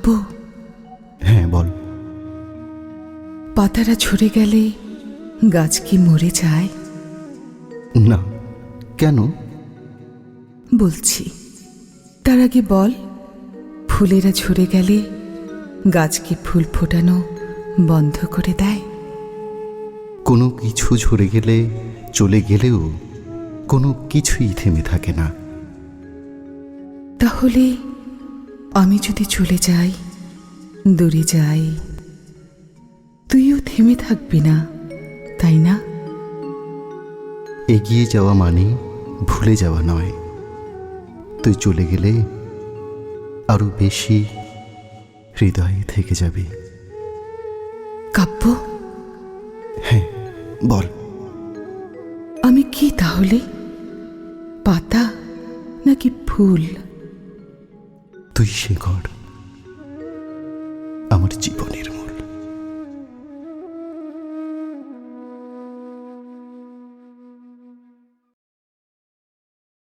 কাব্য, হ্যাঁ বল। পাতারা ঝরে গেলে গাছ কি মরে যায়? না, কেন? বলছি, তার আগে বল, ফুলেরা ঝরে গেলে গাছ কি ফুল ফোটানো বন্ধ করে দেয়? কোনো কিছু ঝরে গেলে, চলে গেলেও কোনো কিছুই থেমে থাকে না। তাহলে আমি যদি চলে যাই, দূরে যাই, তুইও থেমে থাকবি না, তাই না? এগিয়ে যাওয়া মানে ভুলে যাওয়া নয়। তুই চলে গেলে আরো বেশি হৃদয়ে থেকে যাবে। কাব্য, হ্যাঁ বল। আমি কি তাহলে? পাতা নাকি ফুল? তুই শেখর, আমার জীবনের